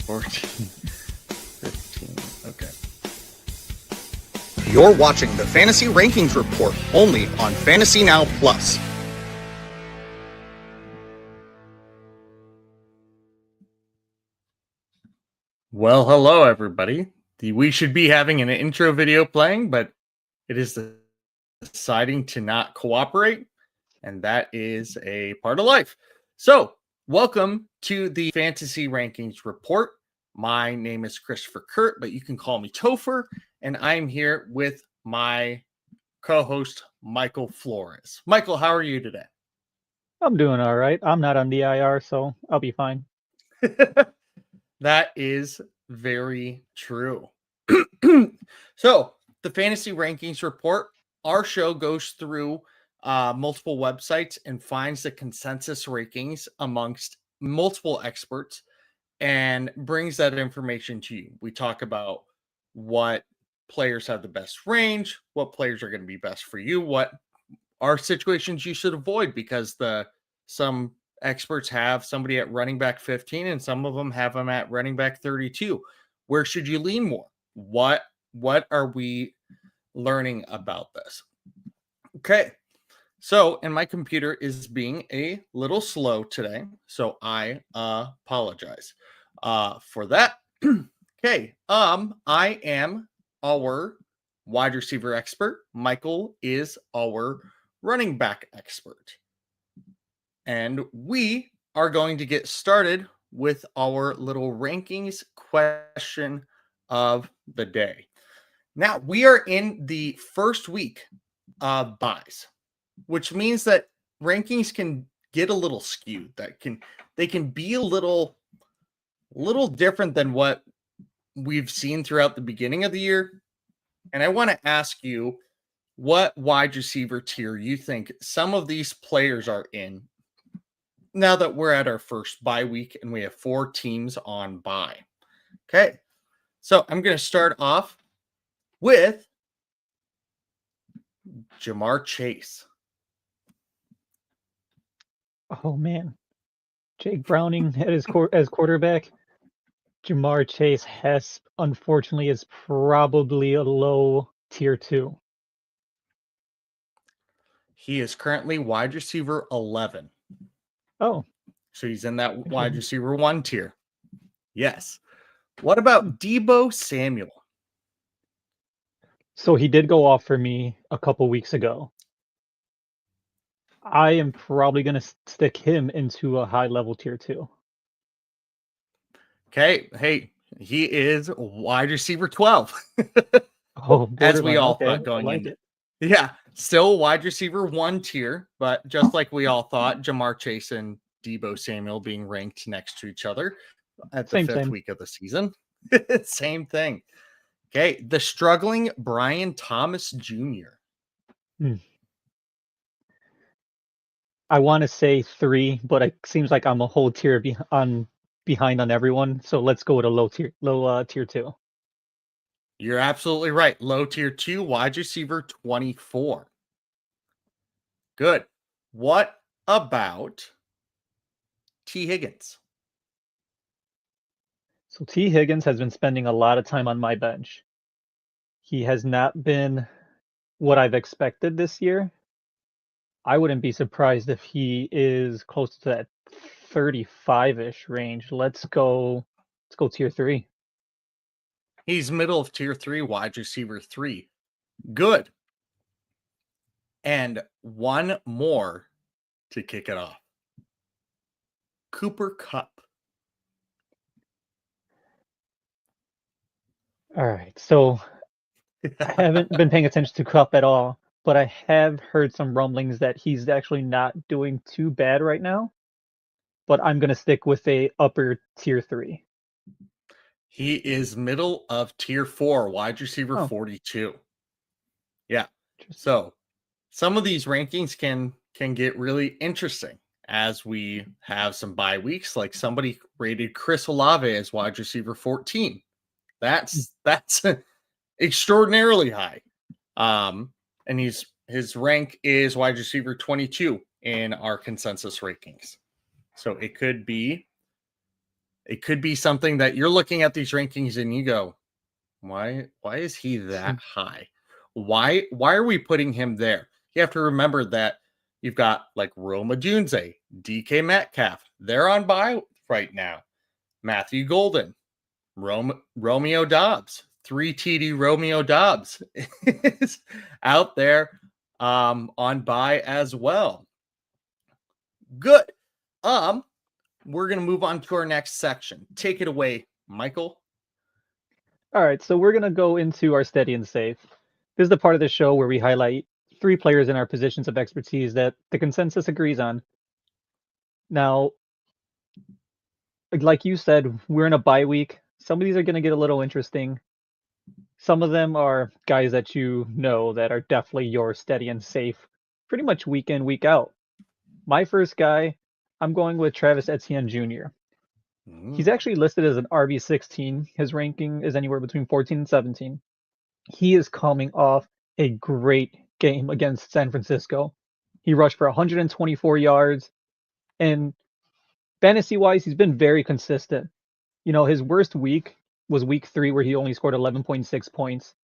14, 15. Okay. You're watching the Fantasy Rankings Report only on Fantasy Now Plus. Well, hello, everybody. We should be having an intro video playing, but it is deciding to not cooperate, and that is a part of life. So, welcome to the Fantasy Rankings Report. My name is Topher Kurt, but you can call me Topher, and I'm here with my co-host, Michael Flores. Michael, how are you today? I'm doing all right. I'm not on the IR, so I'll be fine. That is very true. So, the Fantasy Rankings Report, our show goes through multiple websites and finds the consensus rankings amongst multiple experts and brings that information to you. We talk about what players have the best range, what players are going to be best for you, what are situations you should avoid because some experts have somebody at running back 15 and some of them have them at running back 32. Where should you lean more? What are we learning about this? Okay. So, and my computer is being a little slow today, so I apologize for that. Okay. I am our wide receiver expert. Michael is our running back expert. And we are going to get started with our little rankings question of the day. Now, we are in the first week of buys, which means that rankings can get a little skewed. They can be a little different than what we've seen throughout the beginning of the year. And I want to ask you what wide receiver tier you think some of these players are in now that we're at our first bye week and we have 4 teams on bye. Okay. So I'm going to start off with Jamar Chase. Oh man, Jake Browning as quarterback. Jamar Chase unfortunately is probably a low tier 2. He is currently wide receiver 11. Oh, So he's in that wide receiver 1 tier. Yes. What about Deebo Samuel? so he did go off for me a couple weeks ago. I am probably going to stick him into a high level tier 2. Okay. Hey, he is wide receiver 12. Oh, As we borderline. all Okay, thought I going like in. it. Yeah, still wide receiver 1 tier, but just like we all thought, Jamar Chase and Deebo Samuel being ranked next to each other at the fifth week of the season. Same thing. Okay, the struggling Brian Thomas Jr. I want to say 3, but it seems like I'm a whole tier behind on everyone. So let's go with a low tier 2. You're absolutely right. Low tier 2, wide receiver 24. Good. What about T. Higgins? So T. Higgins has been spending a lot of time on my bench. He has not been what I've expected this year. I wouldn't be surprised if he is close to that 35-ish range. Let's go tier 3. He's middle of tier 3, wide receiver 3. Good. And one more to kick it off. Cooper Kupp. All right. So I haven't been paying attention to Kupp at all, but I have heard some rumblings that he's actually not doing too bad right now. But I'm going to stick with a upper tier 3. He is middle of tier 4, wide receiver 42. Yeah. So some of these rankings can get really interesting as we have some bye weeks. Like somebody rated Chris Olave as wide receiver 14. That's extraordinarily high. And his rank is wide receiver 22 in our consensus rankings. So it could be It could be something that you're looking at these rankings and you go, why is he that high? Why are we putting him there? You have to remember that you've got like Roma Dunze, DK Metcalf. They're on bye right now. Matthew Golden, Romeo Dobbs, 3 TD Romeo Dobbs is out there on bye as well. Good. We're going to move on to our next section. Take it away, Michael. All right, so we're going to go into our steady and safe. This is the part of the show where we highlight 3 players in our positions of expertise that the consensus agrees on. Now, like you said, we're in a bye week. Some of these are going to get a little interesting. Some of them are guys that you know that are definitely your steady and safe pretty much week in, week out. My first guy, I'm going with Travis Etienne Jr. He's actually listed as an RB16. His ranking is anywhere between 14 and 17. He is coming off a great game against San Francisco. He rushed for 124 yards, and fantasy-wise, he's been very consistent. You know, his worst week was week 3, where he only scored 11.6 points.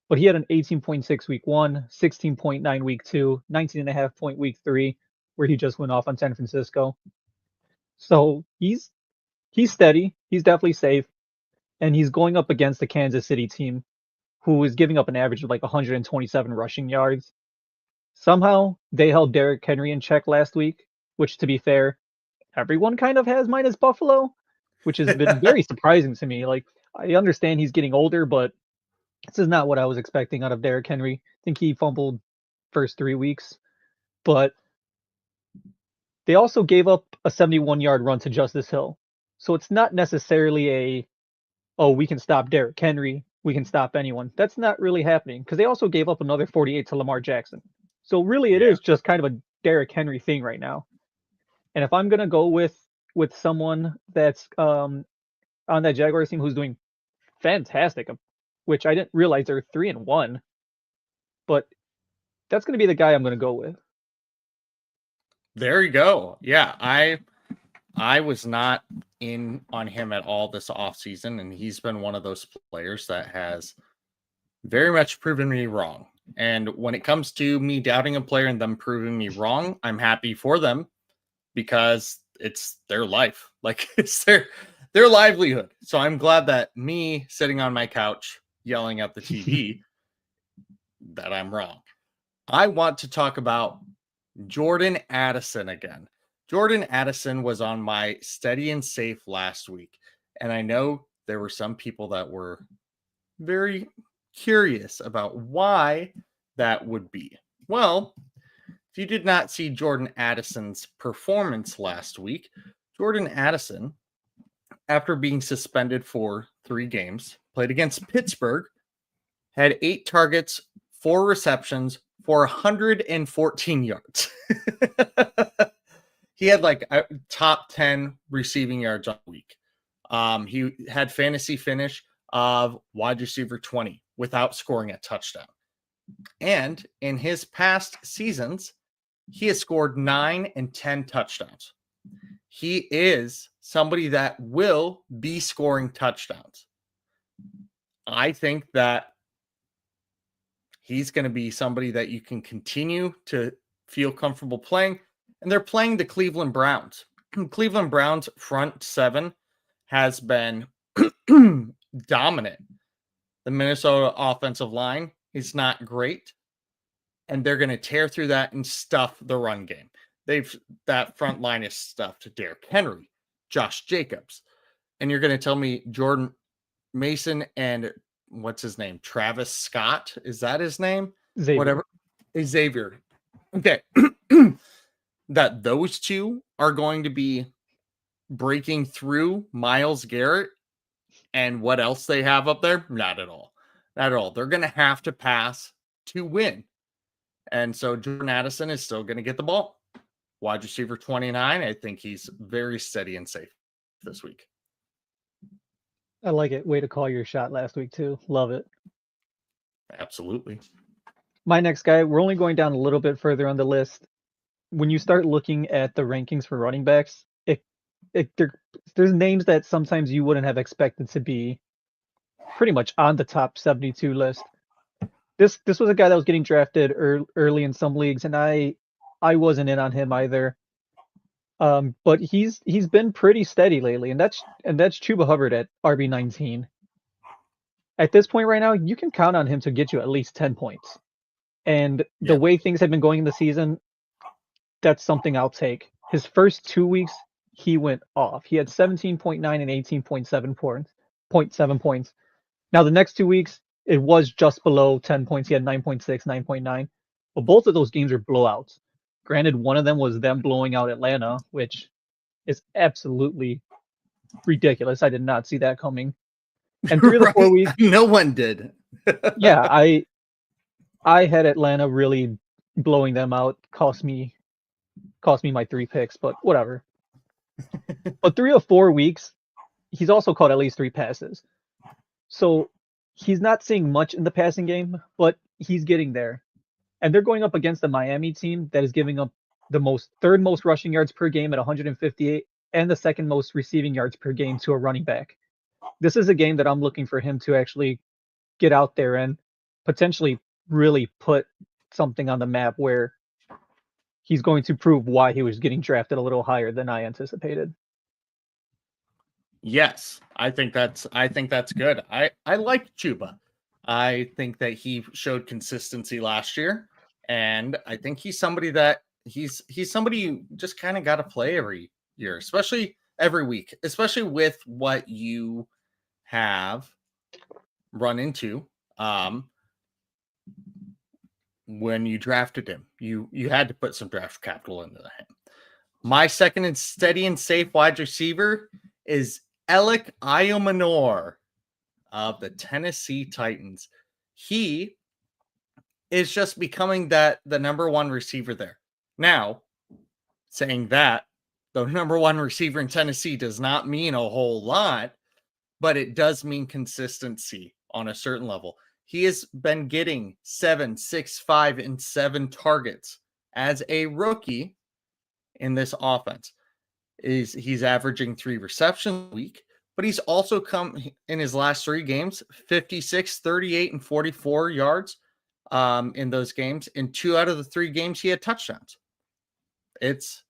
But he had an 18.6 week 1, 16.9 week 2, 19.5 point week 3, where he just went off on San Francisco. So he's steady. He's definitely safe. And he's going up against the Kansas City team, who is giving up an average of like 127 rushing yards. Somehow they held Derrick Henry in check last week, which, to be fair, everyone kind of has minus Buffalo, which has been very surprising to me. Like, I understand he's getting older, but this is not what I was expecting out of Derrick Henry. I think he fumbled first 3 weeks, but they also gave up a 71-yard run to Justice Hill. So it's not necessarily we can stop Derrick Henry, we can stop anyone. That's not really happening, because they also gave up another 48 to Lamar Jackson. So really it is just kind of a Derrick Henry thing right now. And if I'm going to go with someone that's on that Jaguars team who's doing fantastic, which I didn't realize they're 3-1, but that's going to be the guy I'm going to go with. There you go. Yeah, I was not in on him at all this offseason, and he's been one of those players that has very much proven me wrong. And when it comes to me doubting a player and them proving me wrong, I'm happy for them, because it's their life. Like, it's their livelihood. So I'm glad that me sitting on my couch yelling at the TV that I'm wrong. I want to talk about Jordan Addison again. Jordan Addison was on my steady and safe last week, and I know there were some people that were very curious about why that would be. Well, if you did not see Jordan Addison's performance last week, Jordan Addison, after being suspended for 3 games, played against Pittsburgh, had 8 targets, 4 receptions for 114 yards. He had like a top 10 receiving yards on the week. He had fantasy finish of wide receiver 20 without scoring a touchdown. And in his past seasons, he has scored 9 and 10 touchdowns. He is somebody that will be scoring touchdowns. I think that he's going to be somebody that you can continue to feel comfortable playing. And they're playing the Cleveland Browns. Cleveland Browns front 7 has been dominant. The Minnesota offensive line is not great, and they're going to tear through that and stuff the run game. That front line is stuffed Derrick Henry, Josh Jacobs, and you're going to tell me Jordan Mason and what's his name? Travis Scott, is that his name? Xavier. Whatever. Xavier. Okay. That those two are going to be breaking through Myles Garrett and what else they have up there? Not at all. Not at all. They're going to have to pass to win. And so Jordan Addison is still going to get the ball. Wide receiver 29, I think he's very steady and safe this week. I like it. Way to call your shot last week, too. Love it. Absolutely. My next guy, we're only going down a little bit further on the list. When you start looking at the rankings for running backs, there's names that sometimes you wouldn't have expected to be pretty much on the top 72 list. This was a guy that was getting drafted early in some leagues, and I wasn't in on him either. But he's been pretty steady lately, and that's Chuba Hubbard at RB19. At this point right now, you can count on him to get you at least 10 points. And the way things have been going in the season, that's something I'll take. His first 2 weeks, he went off. He had 17.9 and 18.7 points. Now the next 2 weeks, it was just below 10 points. He had 9.6, 9.9. But both of those games are blowouts. Granted, one of them was them blowing out Atlanta, which is absolutely ridiculous. I did not see that coming. And 3 of the 4 weeks, no one did. yeah, I had Atlanta really blowing them out. Cost me my 3 picks, but whatever. But 3 of 4 weeks, he's also caught at least 3 passes. So he's not seeing much in the passing game, but he's getting there. And they're going up against the Miami team that is giving up the third most rushing yards per game at 158 and the second most receiving yards per game to a running back. This is a game that I'm looking for him to actually get out there and potentially really put something on the map where he's going to prove why he was getting drafted a little higher than I anticipated. Yes, I think that's good. I like Chuba. I think that he showed consistency last year, and I think he's somebody that he's somebody you just kind of got to play every year, especially every week, especially with what you have run into when you drafted him. You had to put some draft capital into him. My second and steady and safe wide receiver is Alec Iomanor of the Tennessee Titans. He is just becoming the number one receiver there. Now, saying that, the number one receiver in Tennessee does not mean a whole lot, but it does mean consistency on a certain level. He has been getting 7, 6, 5, and 7 targets as a rookie in this offense. He's averaging 3 receptions a week, but he's also come in his last 3 games 56, 38, and 44 yards in those games. In 2 out of the 3 games, he had touchdowns. It's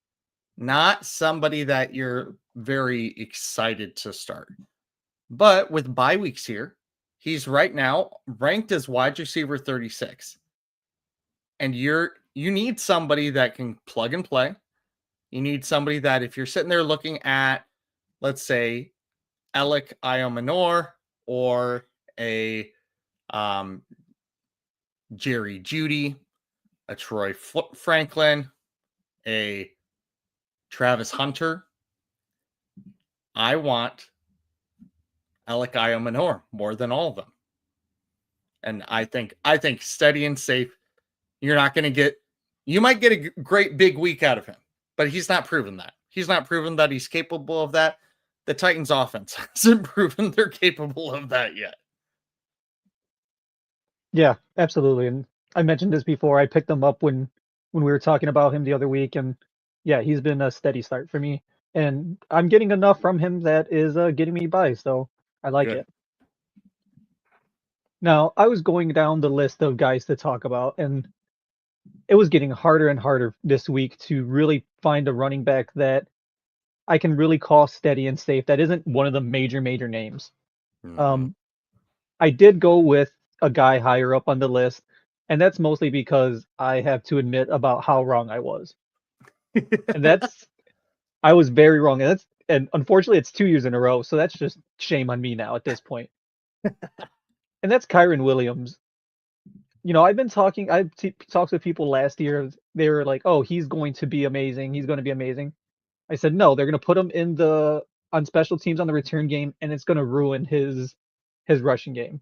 not somebody that you're very excited to start. But with bye weeks here, he's right now ranked as wide receiver 36. And you need somebody that can plug and play. You need somebody that if you're sitting there looking at, let's say, Alec Iomanor or a Jerry Jeudy, a Troy Franklin, a Travis Hunter, I want Alec Iomanor more than all of them. And I think steady and safe, you might get a great big week out of him, but he's not proven that. He's not proven that he's capable of that. The Titans offense hasn't proven they're capable of that yet. Yeah, absolutely. And I mentioned this before. I picked him up when we were talking about him the other week, and yeah, he's been a steady start for me. And I'm getting enough from him that is getting me by, so I like it. Now, I was going down the list of guys to talk about, and it was getting harder and harder this week to really find a running back that I can really call steady and safe. That isn't one of the major names. Mm-hmm. I did go with a guy higher up on the list, and that's mostly because I have to admit about how wrong I was. And I was very wrong. And unfortunately it's 2 years in a row, so that's just shame on me now at this point. And that's Kyren Williams. I've talked with people last year. They were like, "Oh, he's going to be amazing. He's going to be amazing." I said, "No, they're going to put him on special teams on the return game, and it's going to ruin his rushing game."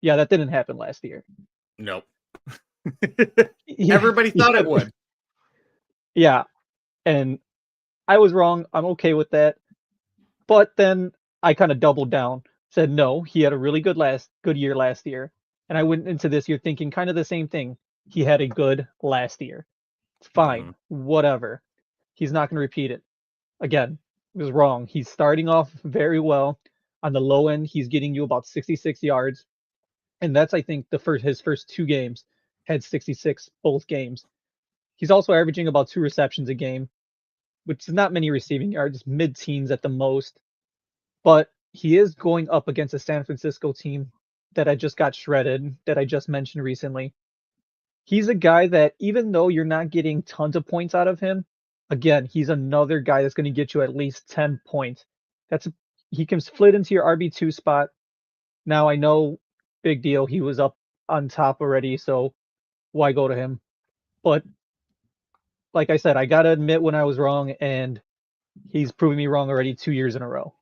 Yeah, that didn't happen last year. Nope. Everybody thought it would. Yeah, and I was wrong. I'm okay with that. But then I kind of doubled down. Said, no, he had a really good year last year. And I went into this year thinking kind of the same thing. He had a good last year. It's fine. Mm-hmm. Whatever. He's not going to repeat it. Again, was wrong. He's starting off very well. On the low end, he's getting you about 66 yards. And that's, I think, his first 2 games had 66 both games. He's also averaging about 2 receptions a game, which is not many receiving yards, mid-teens at the most. But he is going up against a San Francisco team that I just got shredded, that I just mentioned recently. He's a guy that, even though you're not getting tons of points out of him, again, he's another guy that's going to get you at least 10 points. He can split into your RB2 spot. Now, I know, big deal, he was up on top already, so why go to him? But like I said, I got to admit when I was wrong, and he's proving me wrong already 2 years in a row.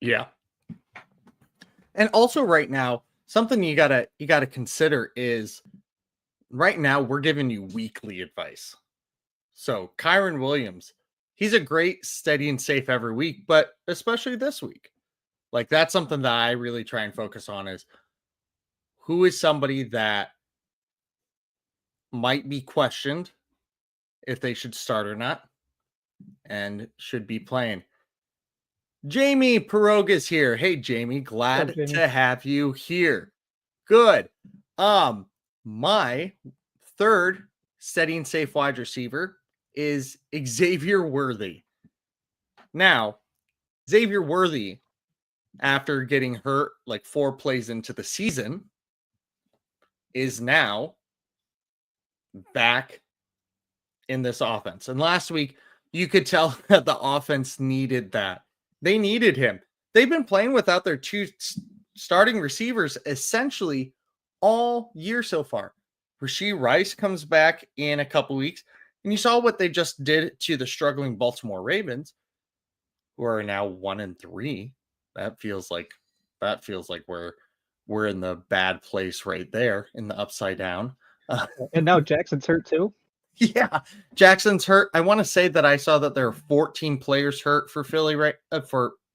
Yeah. And also right now, something you gotta consider is right now we're giving you weekly advice. So Kyron Williams, he's a great, steady, and safe every week, but especially this week. Like, that's something that I really try and focus on is who is somebody that might be questioned if they should start or not and should be playing. Jamie Piroga's here. Hey, Jamie, glad Jamie? to have you here. Good. My third steady and safe wide receiver is Xavier Worthy. Now, Xavier Worthy, after getting hurt like 4 plays into the season, is now back in this offense. And last week, you could tell that the offense needed that. They needed him. They've been playing without their 2 starting receivers essentially all year so far. Rashee Rice comes back in a couple weeks, and you saw what they just did to the struggling Baltimore Ravens, who are now 1-3. That feels like we're in the bad place right there, in the upside down. And now Jackson's hurt too. Yeah, Jackson's hurt. I want to say that I saw that there are 14 players hurt for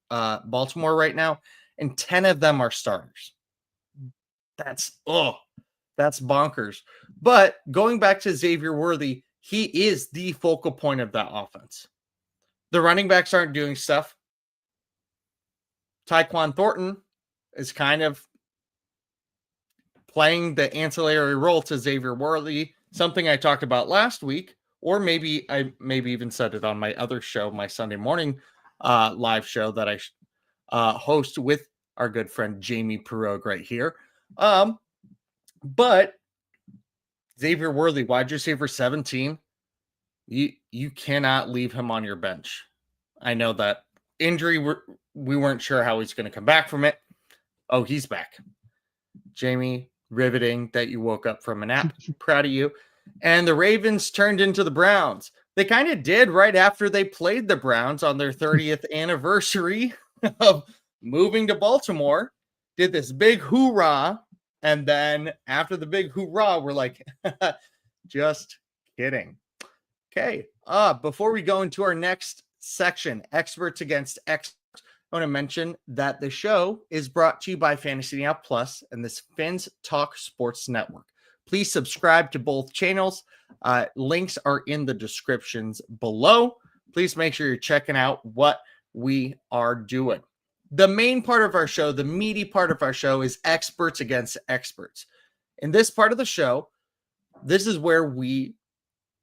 Baltimore right now, and 10 of them are starters. That's bonkers. But going back to Xavier Worthy, he is the focal point of that offense. The running backs aren't doing stuff. Tyquan Thornton is kind of playing the ancillary role to Xavier Worthy, something I talked about last week, or maybe I even said it on my other show, my Sunday morning live show that I host with our good friend Jamie Pirogue right here. But Xavier Worthy, wide receiver 17, you cannot leave him on your bench. I know that injury, we weren't sure how he's going to come back from it. Oh, he's back. Jamie, riveting that you woke up from a nap. Proud of you. And the Ravens turned into the Browns. They kind of did right after they played the Browns on their 30th anniversary of moving to Baltimore. Did this big hoorah. And then after the big hoorah, we're like, just kidding. Okay. Before we go into our next section, experts against experts, I want to mention that the show is brought to you by Fantasy Now Plus and this Fins Talk Sports Network. Please subscribe to both channels. Links are in the descriptions below. Please make sure you're checking out what we are doing. The main part of our show, the meaty part of our show, is experts against experts. In this part of the show, this is where we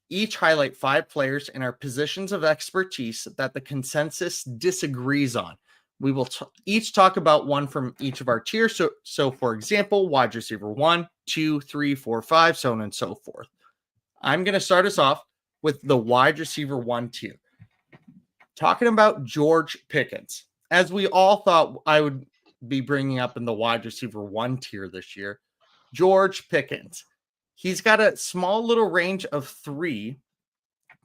each highlight 5 players in our positions of expertise that the consensus disagrees on. We will each talk about one from each of our tiers. So for example, wide receiver 1, 2, 3, 4, 5, so on and so forth. I'm going to start us off with the wide receiver 1 tier. Talking about George Pickens. As we all thought I would be bringing up in the wide receiver 1 tier this year, George Pickens. He's got a small little range of 3,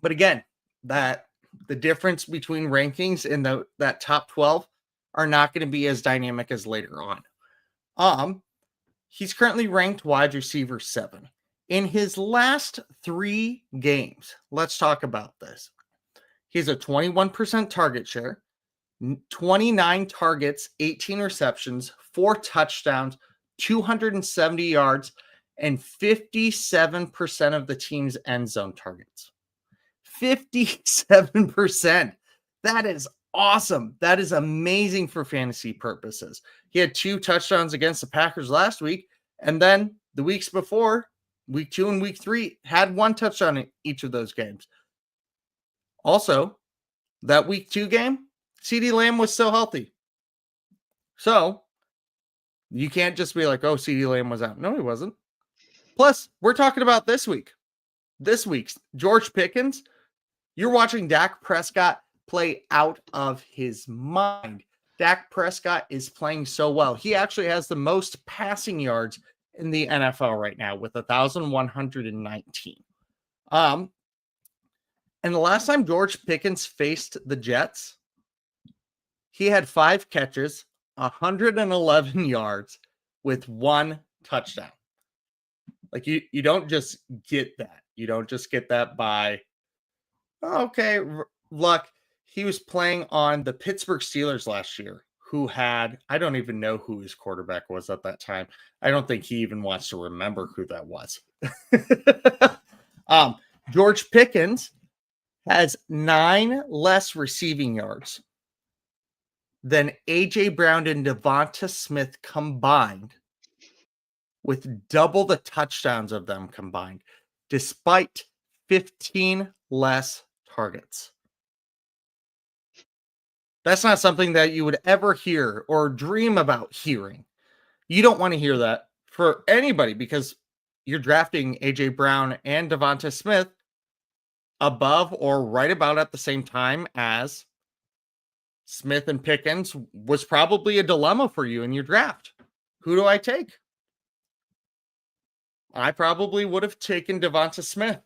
but again, that the difference between rankings in that top 12 are not going to be as dynamic as later on. He's currently ranked wide receiver 7. In his last 3 games, let's talk about this. He has a 21% target share, 29 targets, 18 receptions, 4 touchdowns, 270 yards, and 57% of the team's end zone targets. 57%. That is awesome. That is amazing for fantasy purposes. He had 2 touchdowns against the Packers last week, and then the weeks before, week 2 and week 3, had 1 touchdown in each of those games. Also, that week 2 game, CeeDee Lamb was still healthy. So, you can't just be like, oh, CeeDee Lamb was out. No, he wasn't. Plus, we're talking about this week. This week's George Pickens. You're watching Dak Prescott play out of his mind. Dak Prescott is playing so well. He actually has the most passing yards in the NFL right now with 1,119. And the last time George Pickens faced the Jets, he had 5 catches, 111 yards with 1 touchdown. Like you don't just get that. You don't just get that by, okay, luck. He was playing on the Pittsburgh Steelers last year, who had, I don't even know who his quarterback was at that time. I don't think he even wants to remember who that was. George Pickens has 9 less receiving yards than A.J. Brown and Devonta Smith combined, with double the touchdowns of them combined, despite 15 less targets. That's not something that you would ever hear or dream about hearing. You don't want to hear that for anybody because you're drafting A.J. Brown and Devonta Smith above or right about at the same time as Smith and Pickens was probably a dilemma for you in your draft. Who do I take? I probably would have taken Devonta Smith.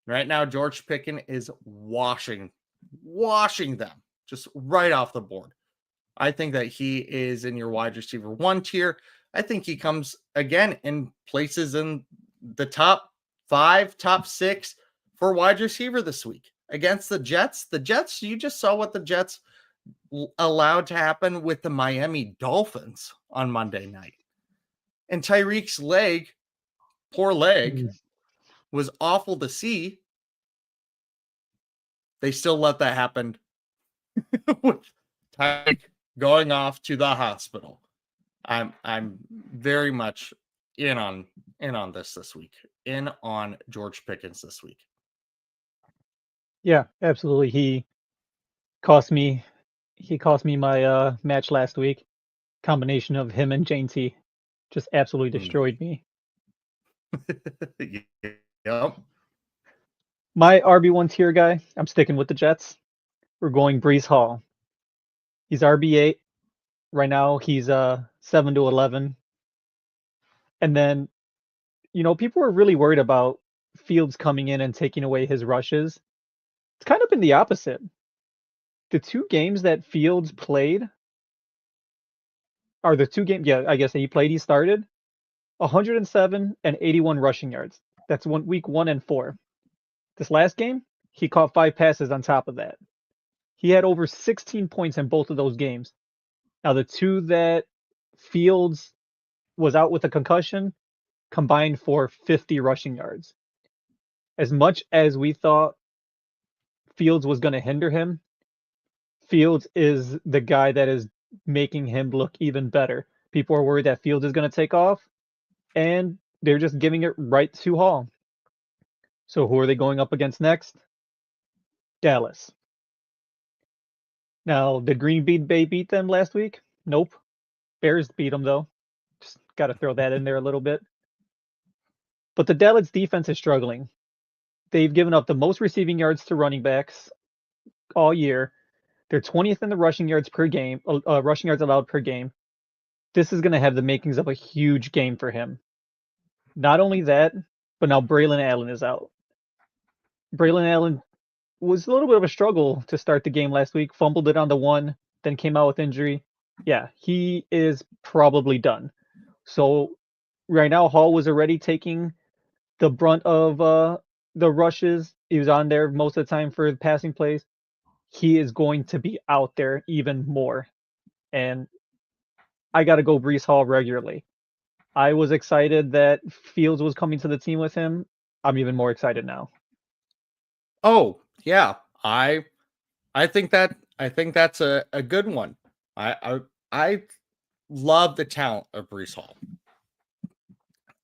Right now, George Pickens is washing them just right off the board. I think that he is in your wide receiver 1 tier. I think he comes again in places in the top 5, top 6 for wide receiver this week against the Jets. The Jets, you just saw what the Jets allowed to happen with the Miami Dolphins on Monday night. And Tyreek's poor leg, was awful to see. They still let that happen with Tyreek going off to the hospital. I'm very much in on this week. In on George Pickens this week. Yeah, absolutely. He cost me my match last week. Combination of him and Jane T just absolutely destroyed me. Yep. My RB1 tier guy, I'm sticking with the Jets. We're going Breece Hall. He's RB8. Right now, he's 7 to 11. And then, people were really worried about Fields coming in and taking away his rushes. It's kind of been the opposite. The 2 games that Fields played are the 2 games, I guess he played, he started 107 and 81 rushing yards. That's week 1 and 4. This last game, he caught 5 passes on top of that. He had over 16 points in both of those games. Now, the 2 that Fields was out with a concussion combined for 50 rushing yards. As much as we thought Fields was going to hinder him, Fields is the guy that is making him look even better. People are worried that Fields is going to take off, and they're just giving it right to Hall. So who are they going up against next? Dallas. Now, did Green Bay beat them last week? Nope. Bears beat them, though. Just got to throw that in there a little bit. But the Dallas defense is struggling. They've given up the most receiving yards to running backs all year. They're 20th in the rushing yards per game, rushing yards allowed per game. This is going to have the makings of a huge game for him. Not only that, but now Braylon Allen is out. Braylon Allen was a little bit of a struggle to start the game last week, fumbled it on the 1, then came out with injury. Yeah, he is probably done. So right now, Hall was already taking the brunt of the rushes. He was on there most of the time for the passing plays. He is going to be out there even more. And I got to go Breece Hall regularly. I was excited that Fields was coming to the team with him. I'm even more excited now. Oh, yeah. I I think that's a good one. I love the talent of Brees Hall.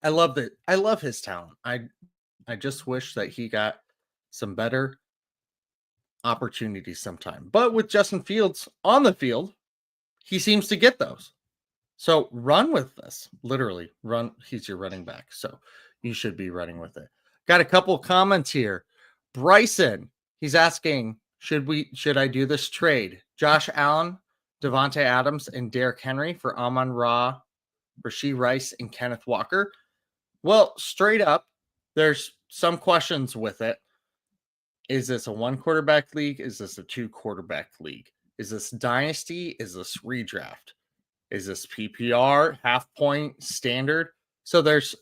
I love his talent. I just wish that he got some better opportunities sometime. But with Justin Fields on the field, he seems to get those. So run with this. Literally, run. He's your running back. So you should be running with it. Got a couple comments here. Bryson, he's asking, should I do this trade? Josh Allen, Devontae Adams, and Derrick Henry for Amon-Ra, Rashee Rice, and Kenneth Walker. Well, straight up, there's some questions with it. Is this a 1 quarterback league? Is this a 2 quarterback league? Is this dynasty? Is this redraft? Is this PPR, half point, standard? So there's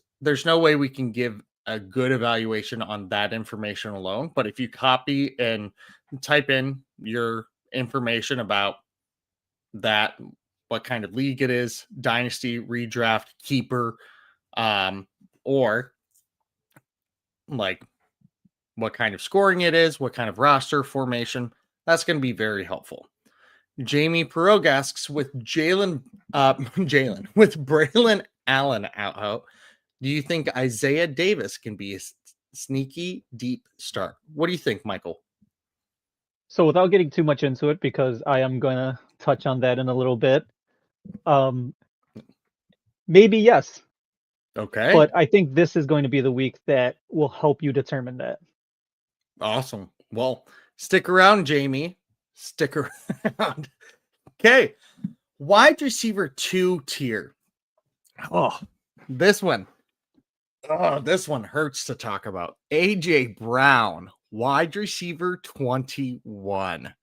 no way we can give a good evaluation on that information alone. But if you copy and type in your information about that, what kind of league it is, dynasty, redraft, keeper, or like what kind of scoring it is, what kind of roster formation, that's going to be very helpful. Jamie Perog asks, with with Braylon Allen out, do you think Isaiah Davis can be a sneaky deep start? What do you think, Michael? So without getting too much into it, because I am going to touch on that in a little bit, maybe yes. Okay. But I think this is going to be the week that will help you determine that. Awesome. Well, stick around, Jamie. Stick around. Okay. Wide receiver 2 tier. This one hurts to talk about. AJ Brown, wide receiver 21.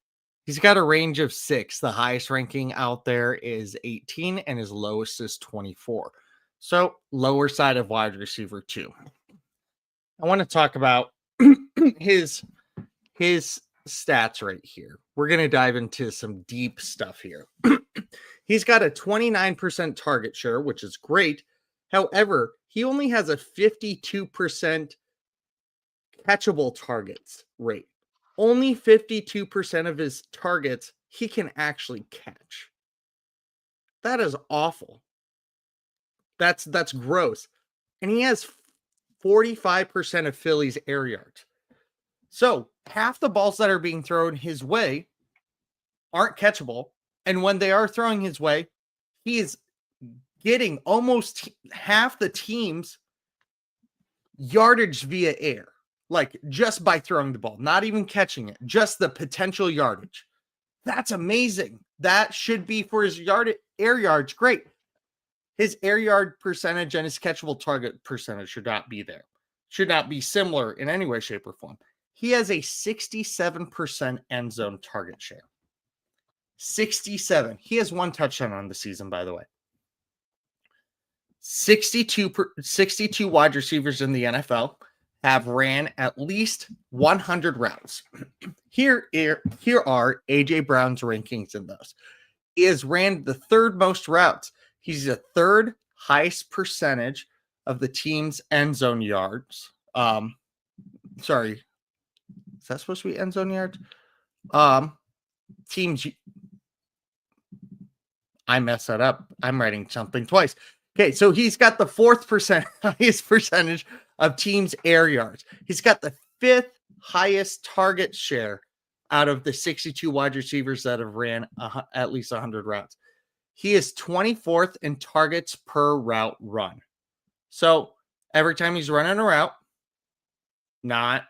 He's got a range of 6. The highest ranking out there is 18 and his lowest is 24. So lower side of wide receiver 2. I want to talk about his stats right here. We're going to dive into some deep stuff here. He's got a 29% target share, which is great. However, he only has a 52% catchable targets rate. Only 52% of his targets he can actually catch. That is awful. That's gross. And he has 45% of Philly's air yards. So half the balls that are being thrown his way aren't catchable. And when they are throwing his way, he is getting almost half the team's yardage via air. Like just by throwing the ball, not even catching it, just the potential yardage. That's amazing. That should be for his air yards. Great. His air yard percentage and his catchable target percentage should not be there. Should not be similar in any way, shape, or form. He has a 67% end zone target share. 67. He has 1 touchdown on the season, by the way. 62 wide receivers in the NFL have ran at least 100 routes. Here are AJ Brown's rankings in those. He has ran the 3rd most routes. He's the 3rd highest percentage of the team's end zone yards. Sorry. Is that supposed to be end zone yards? Teams. I messed that up. I'm writing something twice. Okay, so he's got the 4th highest percentage of teams' air yards. He's got the 5th highest target share out of the 62 wide receivers that have ran at least 100 routes. He is 24th in targets per route run. So every time he's running a route, not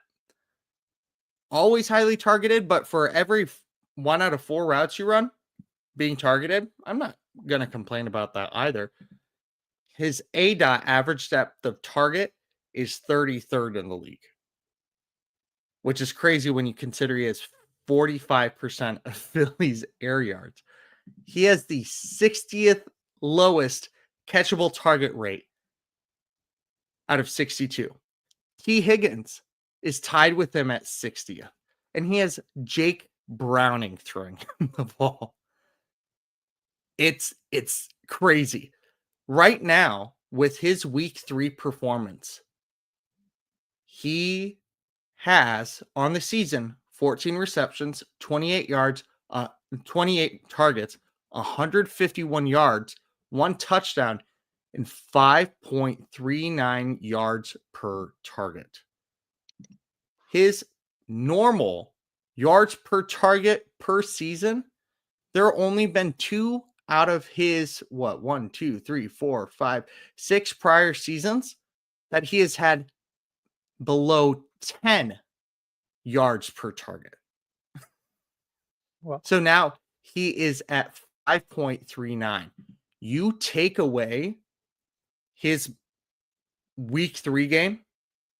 always highly targeted, but for every 1 out of 4 routes you run being targeted, I'm not going to complain about that either. His ADOT, average depth of target, is 33rd in the league, which is crazy when you consider he has 45% of Philly's air yards. He has the 60th lowest catchable target rate out of 62. T. Higgins is tied with him at 60th, and he has Jake Browning throwing him the ball. It's crazy. Right now, with his week 3 performance, he has on the season 14 receptions, 28 yards, 28 targets, 151 yards, 1 touchdown, and 5.39 yards per target. His normal yards per target per season, there have only been 2 out of his 1, 2, 3, 4, 5, 6 prior seasons that he has had below 10 yards per target. Well, So now he is at 5.39. You take away his week 3 game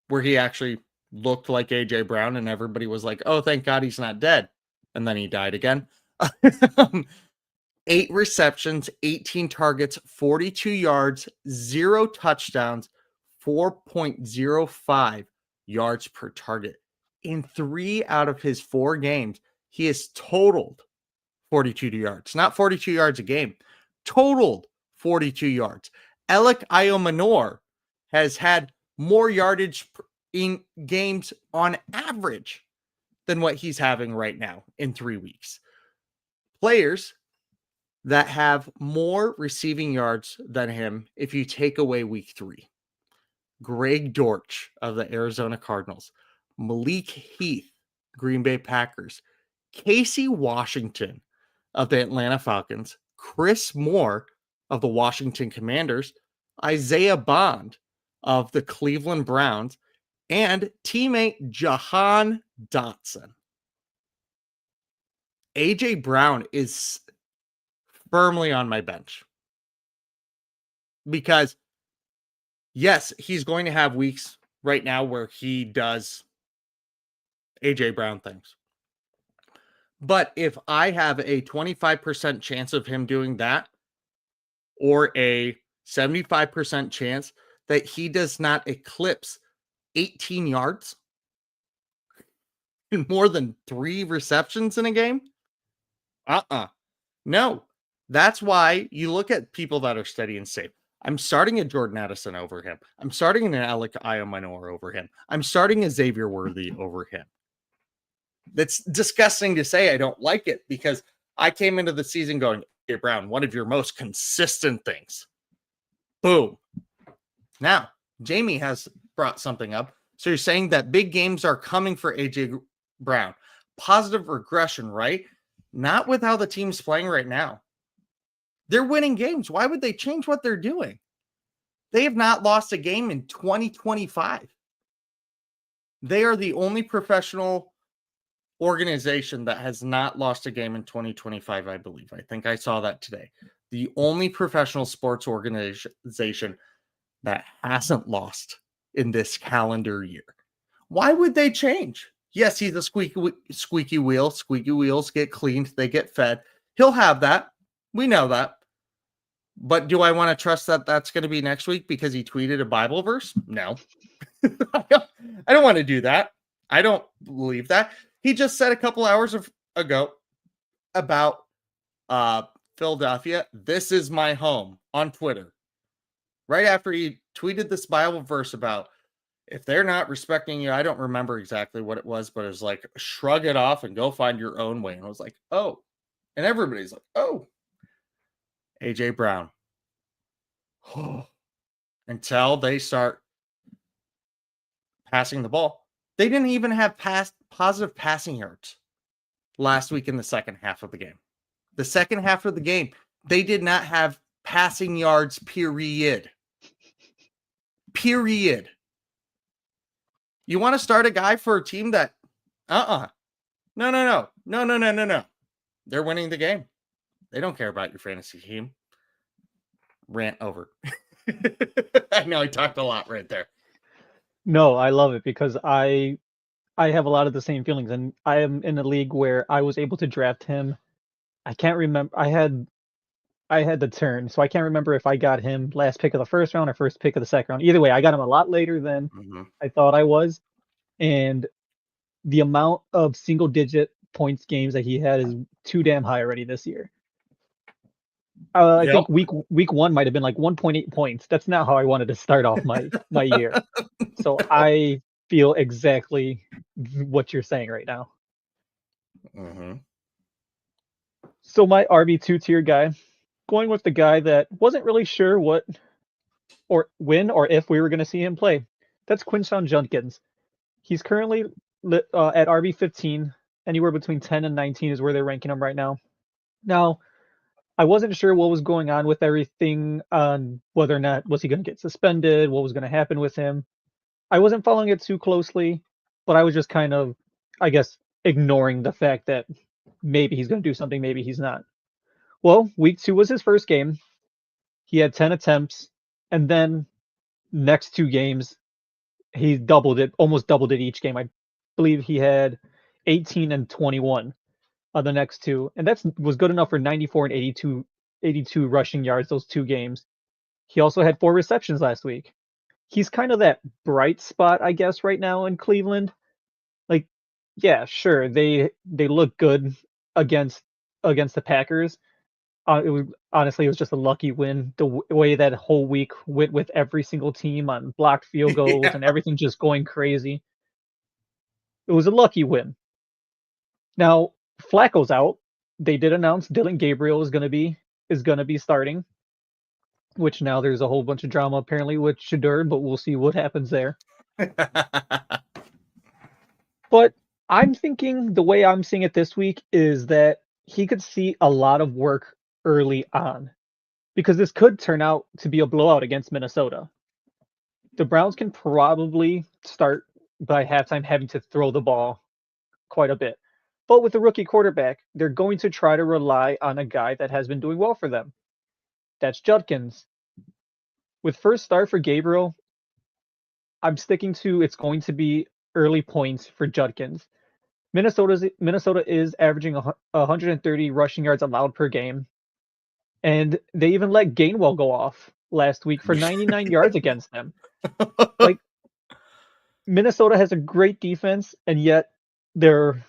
where he actually looked like AJ Brown and everybody was like, oh, thank God he's not dead. And then he died again. 8 receptions, 18 targets, 42 yards, 0 touchdowns, 4.05 yards per target. In 3 out of his 4 games, he has totaled 42 yards, not 42 yards a game, totaled 42 yards. Alec Iomanor has had more yardage in games on average than what he's having right now in 3 weeks. Players that have more receiving yards than him if you take away week 3. Greg Dortch of the Arizona Cardinals, Malik Heath, Green Bay Packers, Casey Washington of the Atlanta Falcons, Chris Moore of the Washington Commanders, Isaiah Bond of the Cleveland Browns, and teammate Jahan Dotson. AJ Brown is firmly on my bench because, yes, he's going to have weeks right now where he does AJ Brown things. But if I have a 25% chance of him doing that, or a 75% chance that he does not eclipse 18 yards in more than 3 receptions in a game, no. That's why you look at people that are steady and safe. I'm starting a Jordan Addison over him. I'm starting an Alec Iomanor over him. I'm starting a Xavier Worthy over him. That's disgusting to say. I don't like it because I came into the season going, hey, Brown, one of your most consistent things. Boom. Now, Jamie has brought something up. So you're saying that big games are coming for AJ Brown. Positive regression, right? Not with how the team's playing right now. They're winning games. Why would they change what they're doing? They have not lost a game in 2025. They are the only professional organization that has not lost a game in 2025, I believe. I think I saw that today. The only professional sports organization that hasn't lost in this calendar year. Why would they change? Yes, he's a squeaky wheel. Squeaky wheels get cleaned. They get fed. He'll have that. We know that. But do I want to trust that that's going to be next week because he tweeted a Bible verse? No. I don't want to do that. I don't believe that. He just said a couple hours ago about Philadelphia, this is my home, on Twitter. Right after he tweeted this Bible verse about if they're not respecting you, I don't remember exactly what it was, but it was like, shrug it off and go find your own way. And I was like, oh. And everybody's like, oh. AJ Brown. Until they start passing the ball. They didn't even have positive passing yards last week in the second half of the game. The second half of the game, they did not have passing yards, period. Period. You want to start a guy for a team that, No. They're winning the game. They don't care about your fantasy team. Rant over. I know I talked a lot right there. No, I love it because I have a lot of the same feelings, and I am in a league where I was able to draft him. I can't remember. I had the turn, so I can't remember if I got him last pick of the first round or first pick of the second round. Either way, I got him a lot later than I thought I was, and the amount of single-digit points games that he had is too damn high already this year. I think week 1 might have been like 1.8 points. That's not how I wanted to start off my year. So I feel exactly what you're saying right now. Mm-hmm. So my RB2 tier guy, going with the guy that wasn't really sure what or when or if we were going to see him play. That's Quinshon Judkins. He's currently at RB15. Anywhere between 10 and 19 is where they're ranking him right now. Now, I wasn't sure what was going on with everything on whether or not was he going to get suspended, what was going to happen with him. I wasn't following it too closely, but I was just kind of, I guess, ignoring the fact that maybe he's going to do something, maybe he's not. Well, week 2 was his first game. He had 10 attempts, and then next 2 games, he doubled it, almost doubled it each game. I believe he had 18 and 21 on the next 2, and that was good enough for 94 and 82 rushing yards those 2 games. He also had 4 receptions last week. He's kind of that bright spot, I guess, right now in Cleveland. Like, yeah, sure, they look good against the Packers. It was just a lucky win. The way that whole week went with every single team on blocked field goals Yeah. and everything just going crazy. It was a lucky win. Now Flacco's out. They did announce Dylan Gabriel is gonna be starting, which now there's a whole bunch of drama apparently with Shadur, but we'll see what happens there. But I'm thinking the way I'm seeing it this week is that he could see a lot of work early on, because this could turn out to be a blowout against Minnesota. The Browns can probably start by halftime having to throw the ball quite a bit. But with a rookie quarterback, they're going to try to rely on a guy that has been doing well for them. That's Judkins. With first start for Gabriel, I'm sticking to it's going to be early points for Judkins. Minnesota is averaging 130 rushing yards allowed per game, and they even let Gainwell go off last week for 99 yards against them. Like, Minnesota has a great defense, and yet their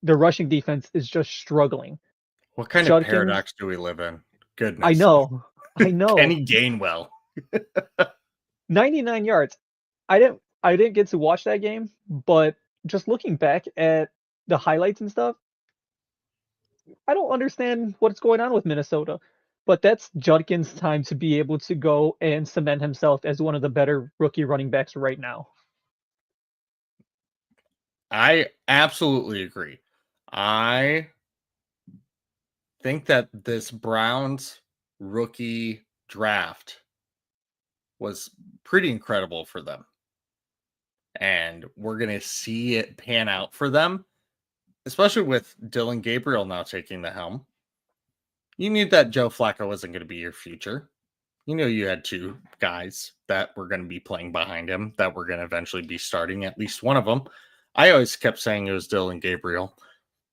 rushing defense is just struggling. What kind of Judkins, paradox do we live in? Goodness. I know. Kenny Gainwell. 99 yards. I didn't get to watch that game, but just looking back at the highlights and stuff, I don't understand what's going on with Minnesota. But that's Judkins' time to be able to go and cement himself as one of the better rookie running backs right now. I absolutely agree. I think that this Browns rookie draft was pretty incredible for them. And we're going to see it pan out for them, especially with Dylan Gabriel now taking the helm. You knew that Joe Flacco wasn't going to be your future. You knew you had 2 guys that were going to be playing behind him that were going to eventually be starting, at least one of them. I always kept saying it was Dylan Gabriel.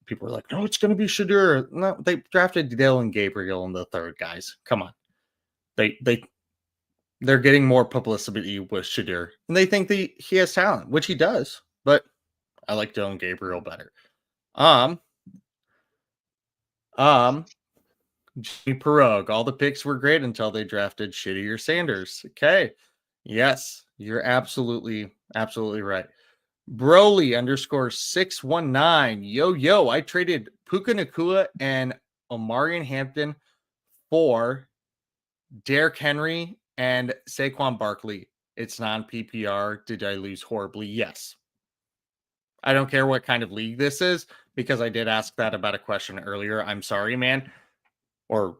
People were like, no, it's going to be Shadur. No, they drafted Dylan Gabriel in the 3rd, guys. Come on. They're getting more publicity with Shadur, and they think that he has talent, which he does, but I like Dylan Gabriel better. Jimmy Perogue, all the picks were great until they drafted shittier Sanders. Okay. Yes, you're absolutely right. Broly _619. Yo, I traded Puka Nacua and Omarion Hampton for Derrick Henry and Saquon Barkley. It's non-PPR. Did I lose horribly? Yes. I don't care what kind of league this is, because I did ask that about a question earlier. I'm sorry, man, or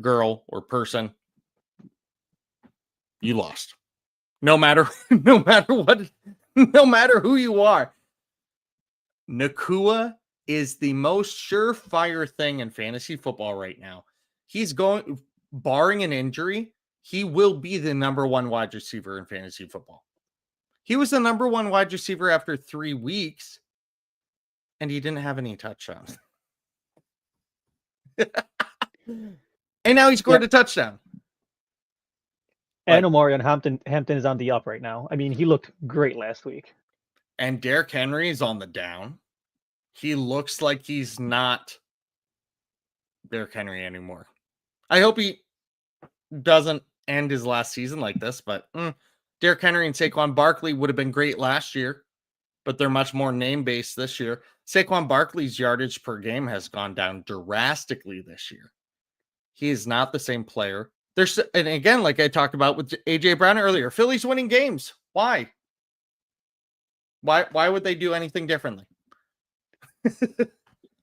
girl, or person. You lost. No matter what, no matter who you are. Nacua is the most surefire thing in fantasy football right now. He's going, barring an injury, he will be the number 1 wide receiver in fantasy football. He was the number 1 wide receiver after 3 weeks, and he didn't have any touchdowns. And now he scored a touchdown. And Omarion Hampton is on the up right now. I mean, he looked great last week. And Derrick Henry is on the down. He looks like he's not Derrick Henry anymore. I hope he doesn't end his last season like this, but Derrick Henry and Saquon Barkley would have been great last year. but they're much more name-based this year. Saquon Barkley's yardage per game has gone down drastically this year. He is not the same player. And again, like I talked about with AJ Brown earlier, Philly's winning games. Why? Why would they do anything differently?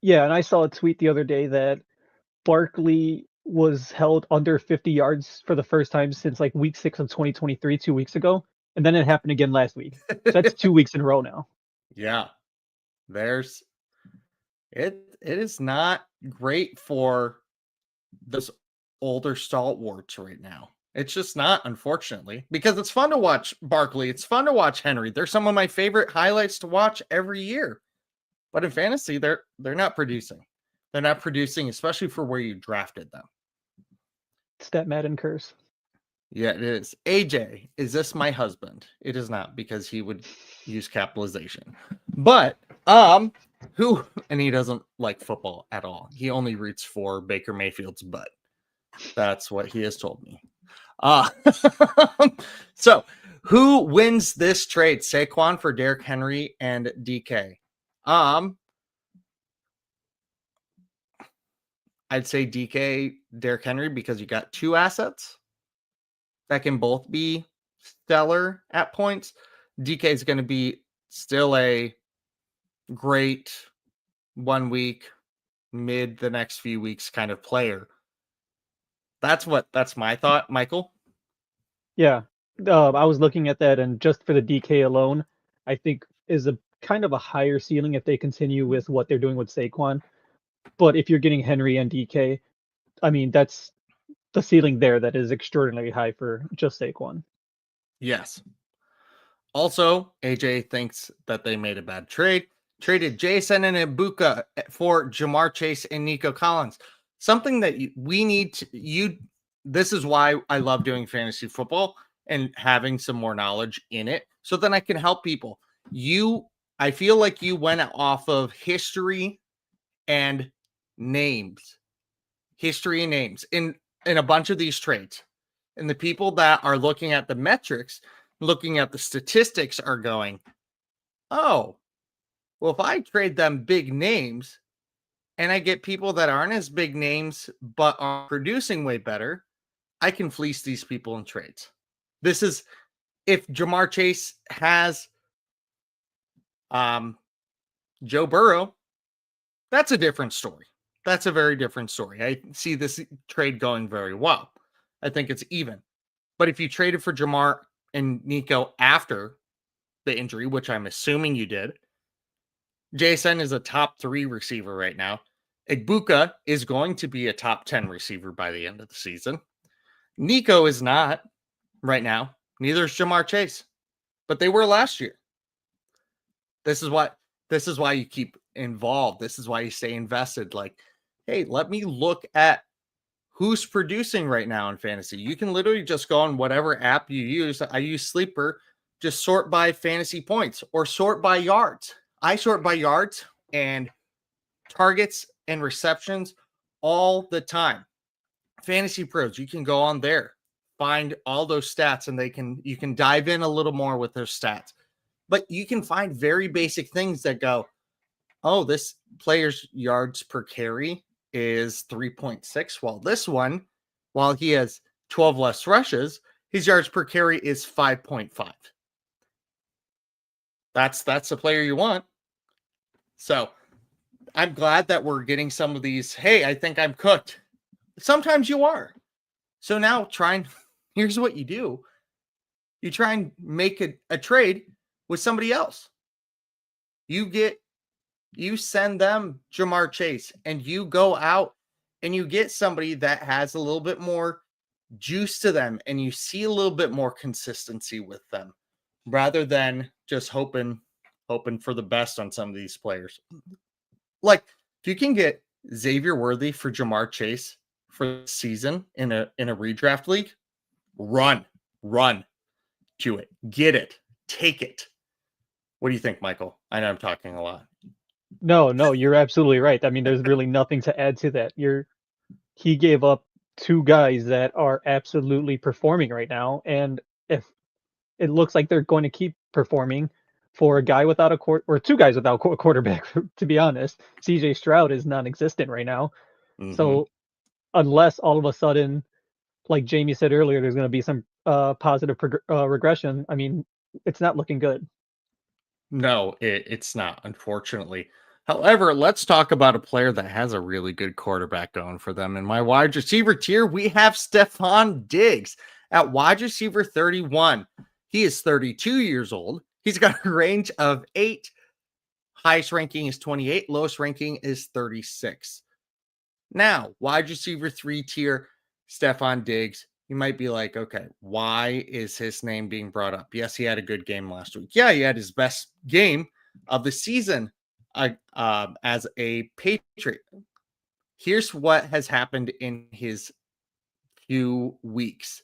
Yeah, and I saw a tweet the other day that Barkley was held under 50 yards for the first time since like week 6 of 2023, 2 weeks ago. And then it happened again last week. So that's 2 weeks in a row now. Yeah. It is not great for those older stalwarts right now. It's just not, unfortunately, because it's fun to watch Barkley. It's fun to watch Henry. They're some of my favorite highlights to watch every year. But in fantasy, they're not producing. They're not producing, especially for where you drafted them. It's that Madden curse. Yeah, it is. AJ, is this my husband? It is not, because he would use capitalization. But who, and he doesn't like football at all. He only roots for Baker Mayfield's butt. That's what he has told me. So who wins this trade? Saquon for Derrick Henry and DK. I'd say DK, Derrick Henry, because you got two assets that can both be stellar at points. DK is going to be still a great 1 week, mid the next few weeks kind of player. That's my thought, Michael. Yeah, I was looking at that, and just for the DK alone, I think is a kind of a higher ceiling if they continue with what they're doing with Saquon. But if you're getting Henry and DK, I mean, that's the ceiling there that is extraordinarily high for just Saquon. Yes. Also, AJ thinks that they made a bad trade. Traded Jason and Ibuka for Jamar Chase and Nico Collins. Something that we need to, this is why I love doing fantasy football and having some more knowledge in it, so then I can help people. I feel like you went off of history and names in a bunch of these trades. And the people that are looking at the metrics, looking at the statistics, are going, oh, well, if I trade them big names and I get people that aren't as big names but are producing way better, I can fleece these people in trades. This is, if Jamar Chase has Joe Burrow, that's a different story. That's a very different story. I see this trade going very well. I think it's even. But if you traded for Jamar and Nico after the injury, which I'm assuming you did, Jason is a top 3 receiver right now. Ibuka is going to be a top 10 receiver by the end of the season. Nico is not right now. Neither is Jamar Chase, but they were last year. This is why you keep involved. This is why you stay invested. Like, hey, let me look at who's producing right now in fantasy. You can literally just go on whatever app you use. I use Sleeper. Just sort by fantasy points or sort by yards. I sort by yards and targets and receptions all the time. Fantasy Pros, you can go on there, find all those stats, and you can dive in a little more with those stats. But you can find very basic things that go, oh, this player's yards per carry is 3.6, while this one, while he has 12 less rushes, his yards per carry is 5.5. That's the player you want. So I'm glad that we're getting some of these. Hey, I think I'm cooked. Sometimes you are. So now here's what you do. You try and make a trade with somebody else. You send them Jamar Chase, and you go out and you get somebody that has a little bit more juice to them, and you see a little bit more consistency with them, rather than just hoping for the best on some of these players. Like, if you can get Xavier Worthy for Jamar Chase for the season in a redraft league, run to it, get it, take it. What do you think, Michael? I know I'm talking a lot. No, you're absolutely right. I mean, there's really nothing to add to that. He gave up 2 guys that are absolutely performing right now, and if it looks like they're going to keep performing, for a guy without or two guys without a quarterback, to be honest. CJ Stroud is non-existent right now. Mhm. So unless all of a sudden, like Jamie said earlier, there's going to be some positive regression, I mean, it's not looking good. No, it's not, unfortunately. However, let's talk about a player that has a really good quarterback going for them. In my wide receiver tier, we have Stephon Diggs at wide receiver 31. He is 32 years old. He's got a range of 8. Highest ranking is 28. Lowest ranking is 36. Now, wide receiver 3 tier, Stephon Diggs. You might be like, okay, why is his name being brought up? Yes, he had a good game last week. Yeah, he had his best game of the season as a Patriot. Here's what has happened in his few weeks.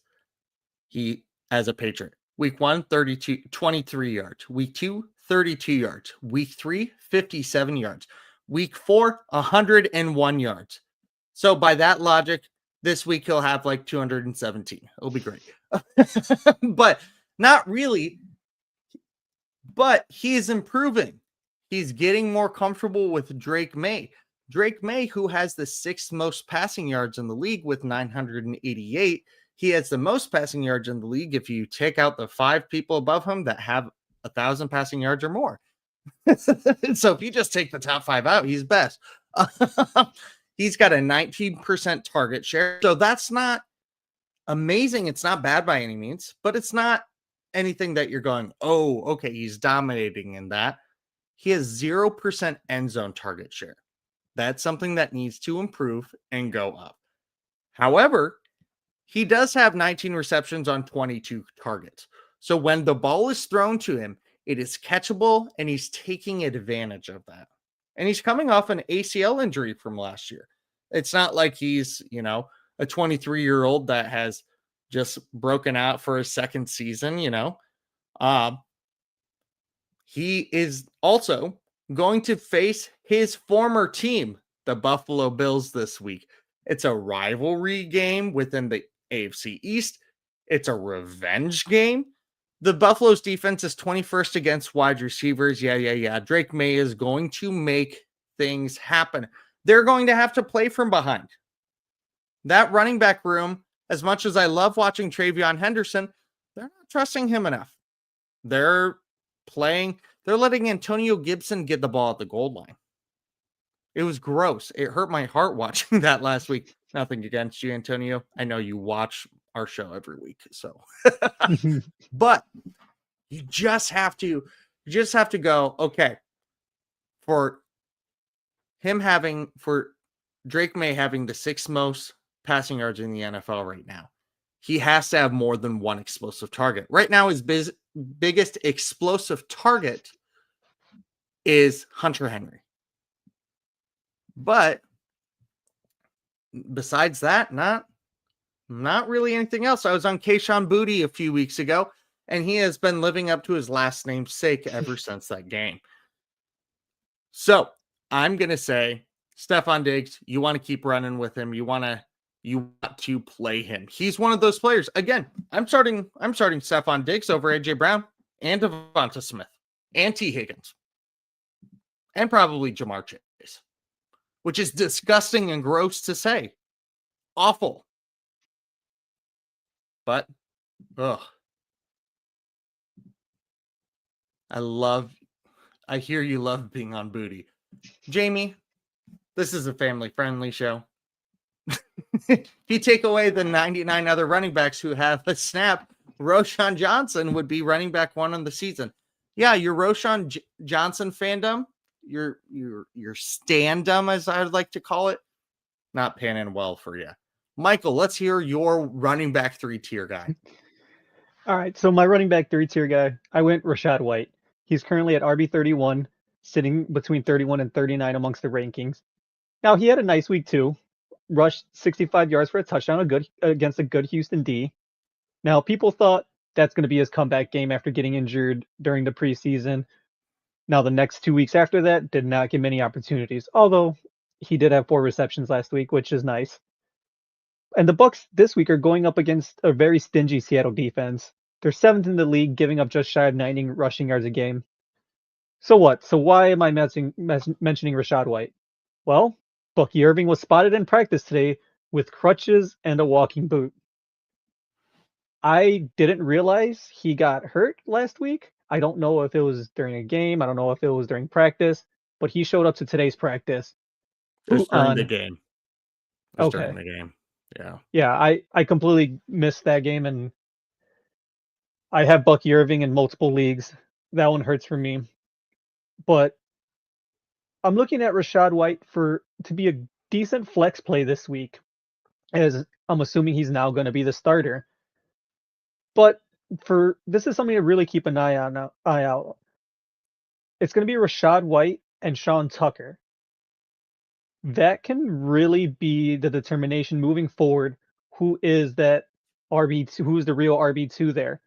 He, as a Patriot, week 1, 23 yards. Week 2, 32 yards. Week 3, 57 yards. Week 4, 101 yards. So by that logic, this week he'll have like 217. It'll be great. But not really. But he is improving. He's getting more comfortable with Drake May. Drake May, who has the 6th most passing yards in the league with 988. He has the most passing yards in the league if you take out the 5 people above him that have 1,000 passing yards or more. So if you just take the top 5 out, he's best. He's got a 19% target share. So that's not amazing. It's not bad by any means, but it's not anything that you're going, oh, okay, he's dominating in that. He has 0% end zone target share. That's something that needs to improve and go up. However, he does have 19 receptions on 22 targets. So when the ball is thrown to him, it is catchable and he's taking advantage of that. And he's coming off an ACL injury from last year. It's not like he's, a 23-year-old that has just broken out for his second season, He is also going to face his former team, the Buffalo Bills, this week. It's a rivalry game within the AFC East. It's a revenge game. The Buffalo's defense is 21st against wide receivers. Yeah. Drake May is going to make things happen. They're going to have to play from behind. That running back room, as much as I love watching Travion Henderson, they're not trusting him enough. They're letting Antonio Gibson get the ball at the goal line. It was gross. It hurt my heart watching that last week. Nothing against you, Antonio. I know you watch our show every week, so but you just have to go, okay, for Drake May having the 6th most passing yards in the NFL right now, he has to have more than one explosive target. Right now, his biggest explosive target is Hunter Henry. But besides that, not really anything else. I was on Kayshon Boutte a few weeks ago, and he has been living up to his last name's sake ever since that game. So I'm going to say, Stephon Diggs, you want to keep running with him. You want to play him. He's one of those players. Again, I'm starting Stephon Diggs over AJ Brown and Devonta Smith and T. Higgins and probably Jamar Chase, which is disgusting and gross to say. Awful. But, I hear you love being on Booty. Jamie, this is a family-friendly show. If you take away the 99 other running backs who have a snap, Roschon Johnson would be running back 1 on the season. Yeah, your Roschon Johnson fandom, your standum, as I would like to call it, not panning well for you. Michael, let's hear your running back 3-tier guy. All right, so my running back 3-tier guy, I went Rachaad White. He's currently at RB31, sitting between 31 and 39 amongst the rankings. Now, he had a nice week too. Rushed 65 yards for a touchdown against a good Houston D. Now, people thought that's going to be his comeback game after getting injured during the preseason. Now, the next 2 weeks after that did not get many opportunities, although he did have 4 receptions last week, which is nice. And the Bucs this week are going up against a very stingy Seattle defense. They're 7th in the league, giving up just shy of 90 rushing yards a game. So what? So why am I mentioning Rashad White? Well, Bucky Irving was spotted in practice today with crutches and a walking boot. I didn't realize he got hurt last week. I don't know if it was during a game. I don't know if it was during practice, but he showed up to today's practice. Boot Just during the on. game. Just during Okay. the game. Yeah. Yeah, I completely missed that game, and I have Bucky Irving in multiple leagues. That one hurts for me. But I'm looking at Rashad White to be a decent flex play this week, as I'm assuming he's now going to be the starter. But this is something to really keep an eye out. It's going to be Rashad White and Sean Tucker. That can really be the determination moving forward. Who is that RB2? Who's the real RB2 there?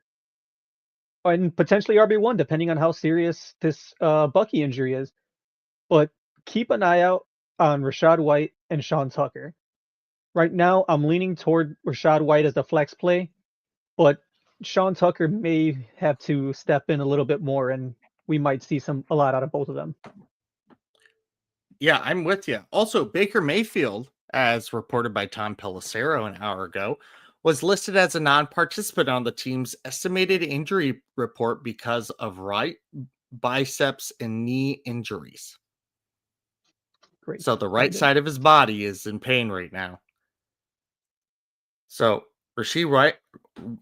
And potentially RB1, depending on how serious this Bucky injury is. But keep an eye out on Rashad White and Sean Tucker. Right now, I'm leaning toward Rashad White as the flex play, but Sean Tucker may have to step in a little bit more, and we might see a lot out of both of them. Yeah, I'm with you. Also, Baker Mayfield, as reported by Tom Pelissero an hour ago, was listed as a non-participant on the team's estimated injury report because of right biceps and knee injuries. Great. So the right side of his body is in pain right now. So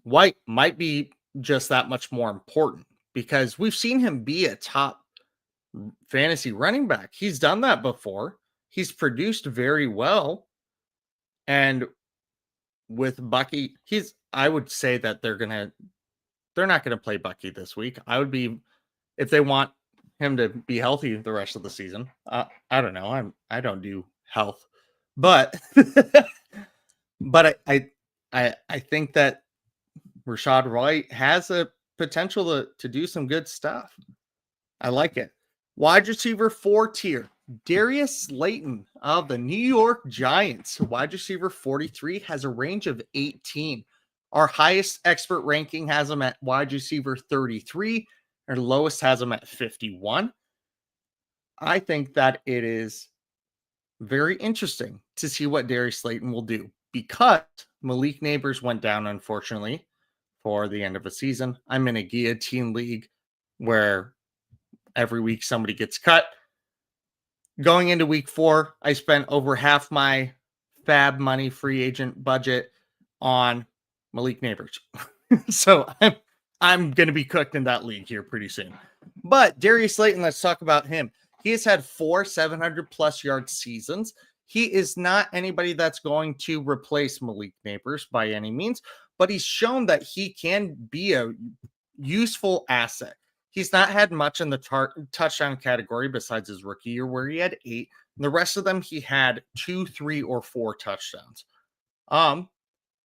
White might be just that much more important because we've seen him be a top fantasy running back. He's done that before. He's produced very well. And with Bucky, I would say that they're not gonna play Bucky this week. I would be, if they want him to be healthy the rest of the season. I don't know. I don't do health, but but I think that Rashad White has a potential to do some good stuff. I like it. Wide receiver 4 tier, Darius Slayton of the New York Giants, wide receiver 43, has a range of 18. Our highest expert ranking has him at wide receiver 33. Our lowest has him at 51. I think that it is very interesting to see what Darius Slayton will do because Malik Neighbors went down, unfortunately, for the end of a season. I'm in a guillotine league where every week somebody gets cut. Going into week 4, I spent over half my fab money free agent budget on Malik Neighbors. So I'm going to be cooked in that league here pretty soon. But Darius Slayton, let's talk about him. He has had 4 700-plus yard seasons. He is not anybody that's going to replace Malik Neighbors by any means, but he's shown that he can be a useful asset. He's not had much in the touchdown category besides his rookie year where he had 8. The rest of them, he had 2, 3, or 4 touchdowns.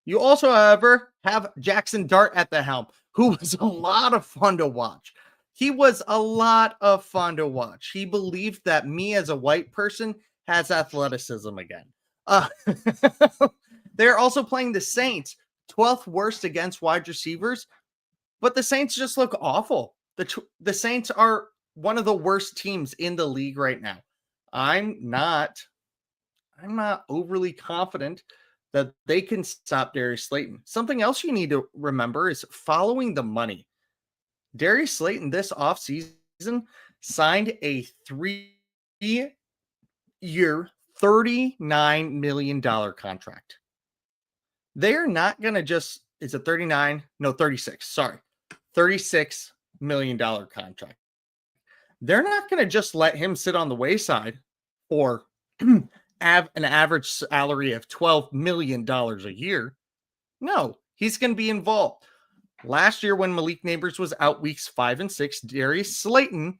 You also, however, have Jackson Dart at the helm, who was a lot of fun to watch. He was a lot of fun to watch. He believed that me as a white person has athleticism again. They're also playing the Saints, 12th worst against wide receivers, but the Saints just look awful. The Saints are one of the worst teams in the league right now. I'm not overly confident that they can stop Darius Slayton. Something else you need to remember is following the money. Darius Slayton this offseason signed a 3-year, $39 million contract. They're not going to just, is it 39? No, 36. Sorry. $36 million contract. They're not going to just let him sit on the wayside for an average salary of $12 million a year. No, he's going to be involved. Last year, when Malik Neighbors was out weeks 5 and 6, Darius Slayton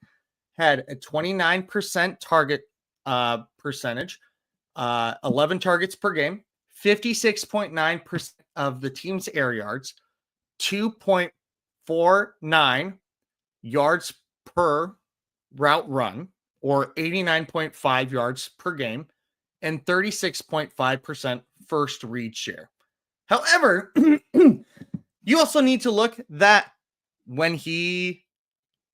had a 29% target percentage, 11 targets per game, 56.9% of the team's air yards, 2.49 yards per route run, or 89.5 yards per game, and 36.5% first read share. However, you also need to look that when he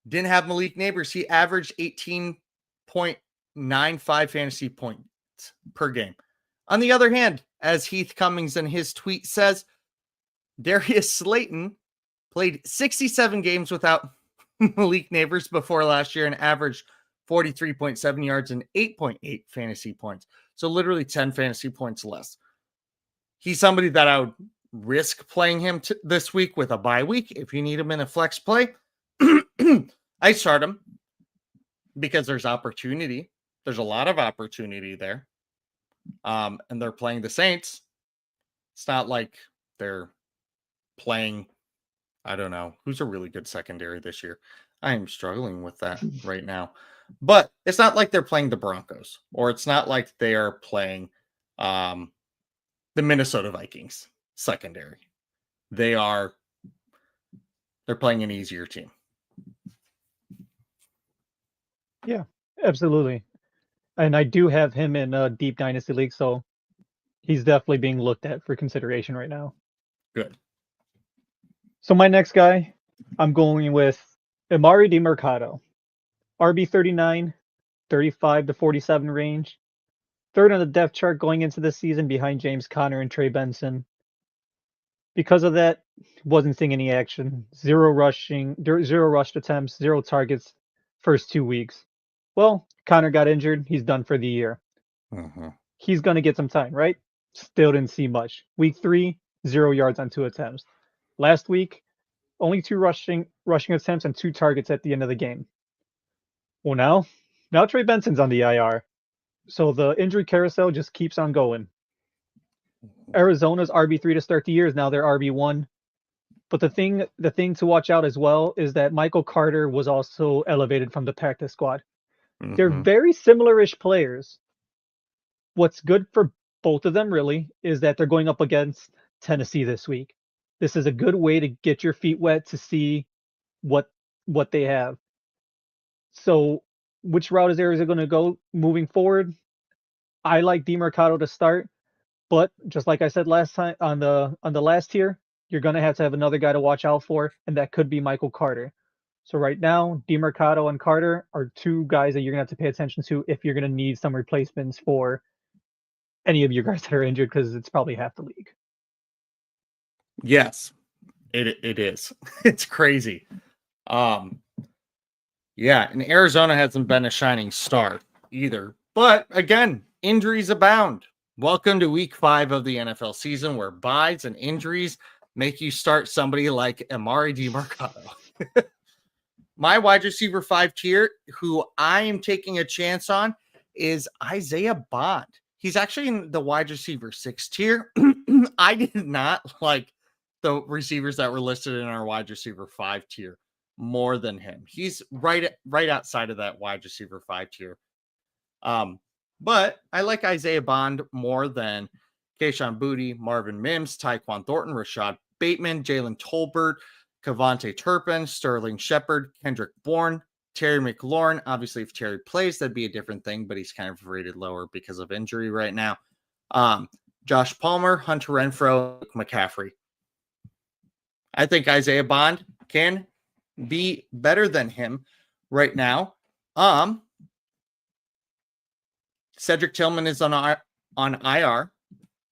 Didn't have Malik Neighbors. He averaged 18.95 fantasy points per game. On the other hand, as Heath Cummings in his tweet says, Darius Slayton played 67 games without Malik Neighbors before last year and averaged 43.7 yards and 8.8 fantasy points. So literally 10 fantasy points less. He's somebody that I would risk playing him this week with a bye week. If you need him in a flex play, I start him because there's opportunity. There's a lot of opportunity there. And they're playing the Saints. It's not like they're playing, I don't know, who's a really good secondary this year. I am struggling with that right now. But it's not like they're playing the Broncos, or it's not like they are playing the Minnesota Vikings secondary. They're playing an easier team. Yeah, absolutely. And I do have him in a deep dynasty league, so he's definitely being looked at for consideration right now. Good. So my next guy, I'm going with Amari DiMercato. RB 39, 35 to 47 range. Third on the depth chart going into this season behind James Conner and Trey Benson. Because of that, wasn't seeing any action. Zero rushed attempts, 0 targets first 2 weeks. Well, Conner got injured. He's done for the year. Mm-hmm. He's going to get some time, right? Still didn't see much. Week 3, 0 yards on 2 attempts. Last week, only 2 rushing attempts and 2 targets at the end of the game. Well, now Trey Benson's on the IR. So the injury carousel just keeps on going. Arizona's RB3 to start the year is now their RB1. But the thing to watch out as well is that Michael Carter was also elevated from the practice squad. Mm-hmm. They're very similar-ish players. What's good for both of them, really, is that they're going up against Tennessee this week. This is a good way to get your feet wet to see what they have. So which route is Arizona going to go moving forward? I like DiMercato to start, but just like I said last time on the last tier, you're going to have another guy to watch out for, and that could be Michael Carter. So right now, DiMercato and Carter are 2 guys that you're going to have to pay attention to if you're going to need some replacements for any of your guys that are injured, because it's probably half the league. Yes, it is. It's crazy. Yeah, and Arizona hasn't been a shining star either. But again, injuries abound. Welcome to week 5 of the NFL season, where byes and injuries make you start somebody like Amari DiMercato. My wide receiver 5 tier, who I am taking a chance on, is Isaiah Bond. He's actually in the wide receiver 6 tier. I did not like the receivers that were listed in our wide receiver 5 tier more than him. He's right outside of that wide receiver 5 tier. But I like Isaiah Bond more than Kayshon Boutte, Marvin Mims, Tyquan Thornton, Rashad Bateman, Jalen Tolbert, Kavontae Turpin, Sterling Shepard, Kendrick Bourne, Terry McLaurin. Obviously, if Terry plays, that'd be a different thing, but he's kind of rated lower because of injury right now. Josh Palmer, Hunter Renfrow, McCaffrey. I think Isaiah Bond can be better than him right now. Cedric Tillman is on IR.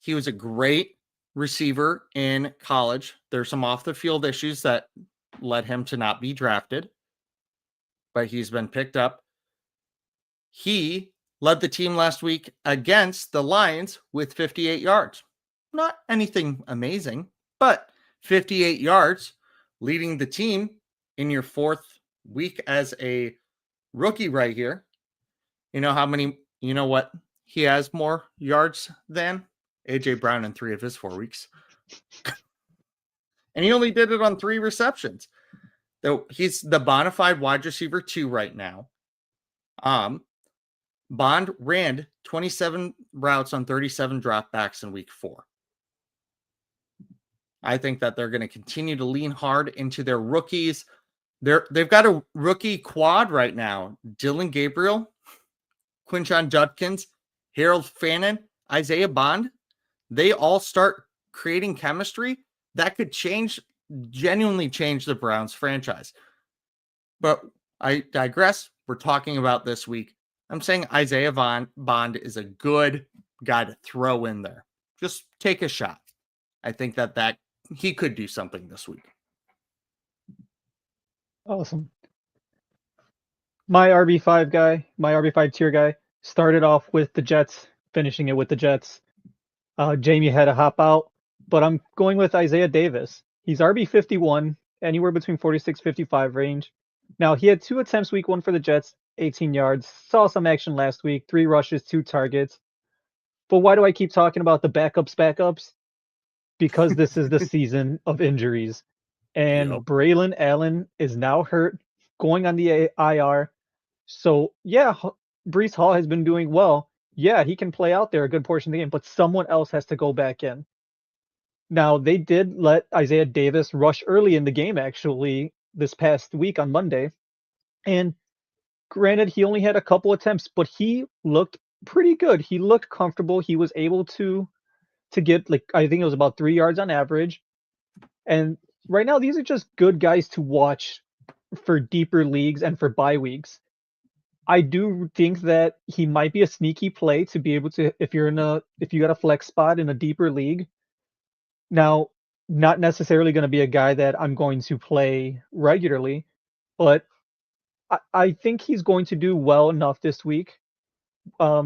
He was a great receiver in college. There's some off the field issues that led him to not be drafted, but he's been picked up. He led the team last week against the Lions with 58 yards. Not anything amazing, but 58 yards, leading the team in your 4th week as a rookie right here. You know what? He has more yards than AJ Brown in 3 of his 4 weeks. And he only did it on 3 receptions. Though he's the bona fide wide receiver 2 right now. Bond ran 27 routes on 37 dropbacks in week 4. I think that they're going to continue to lean hard into their rookies. They've got a rookie quad right now. Dylan Gabriel, Quinshon Judkins, Harold Fannin, Isaiah Bond. They all start creating chemistry that could genuinely change the Browns franchise. But I digress. We're talking about this week. I'm saying Isaiah Bond is a good guy to throw in there. Just take a shot. I think that he could do something this week. Awesome. My RB5 tier guy, started off with the Jets, finishing it with the Jets. Jamie had to hop out, but I'm going with Isaiah Davis. He's RB51, anywhere between 46-55 range. Now, he had 2 attempts week 1 for the Jets, 18 yards. Saw some action last week, 3 rushes, 2 targets. But why do I keep talking about the backups? Because this is the season of injuries. And Yep. Braylon Allen is now hurt, going on the IR. So, yeah, Breece Hall has been doing well. Yeah, he can play out there a good portion of the game, but someone else has to go back in. Now, they did let Isaiah Davis rush early in the game, actually, this past week on Monday. And granted, he only had a couple attempts, but he looked pretty good. He looked comfortable. He was able to get, like, I think it was about 3 yards on average. And right now, these are just good guys to watch for deeper leagues and for bye weeks. I do think that he might be a sneaky play to be able to, if you got a flex spot in a deeper league. Now, not necessarily going to be a guy that I'm going to play regularly, but I think he's going to do well enough this week.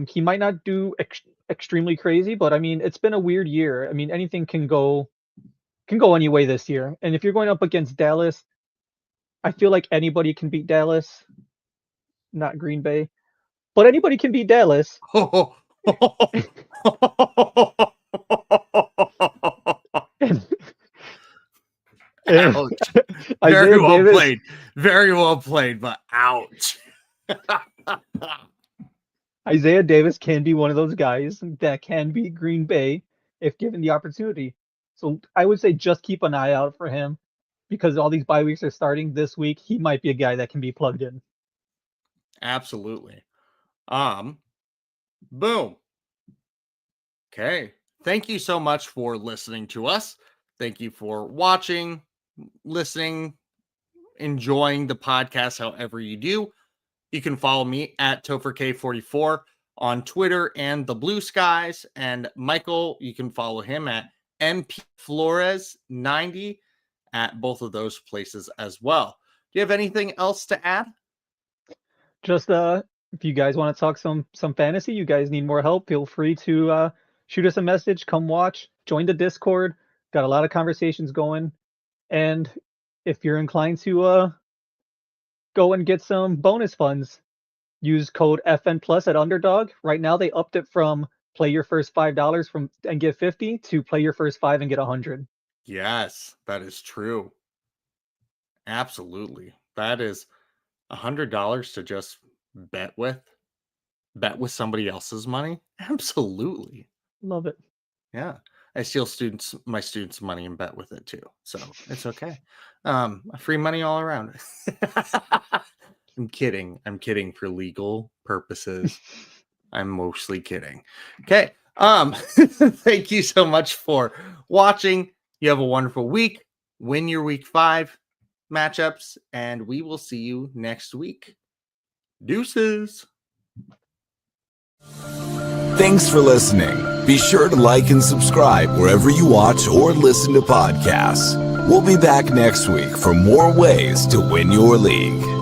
He might not do extremely crazy, but I mean, it's been a weird year. I mean, anything can go any way this year. And if you're going up against Dallas, I feel like anybody can beat Dallas. Not Green Bay, but anybody can beat Dallas. Ouch. Very well played. Very well played, but ouch. Isaiah Davis can be one of those guys that can beat Green Bay if given the opportunity. So I would say just keep an eye out for him, because all these bye weeks are starting this week. He might be a guy that can be plugged in. Absolutely. Boom. Okay. Thank you so much for listening to us. Thank you for watching, listening, enjoying the podcast however you do. You can follow me at TopherK44 on Twitter and the Blue Skies. And Michael, you can follow him at MP Flores 90 at both of those places as well. Do you have anything else to add? Just if you guys want to talk some fantasy, you guys need more help, feel free to shoot us a message, come watch, join the Discord. Got a lot of conversations going. And if you're inclined to go and get some bonus funds, use code FN Plus at Underdog. Right now they upped it from play your first $5 and get 50 to play your first 5 and get 100. Yes, that is true. Absolutely. That is $100 to just bet with somebody else's money. Absolutely. Love it. Yeah. I steal my students' money and bet with it too. So it's okay. Free money all around. I'm kidding. I'm kidding for legal purposes. I'm mostly kidding. Okay. Thank you so much for watching. You have a wonderful week. Win your week 5 matchups, and we will see you next week. Deuces. Thanks for listening. Be sure to like and subscribe wherever you watch or listen to podcasts. We'll be back next week for more ways to win your league.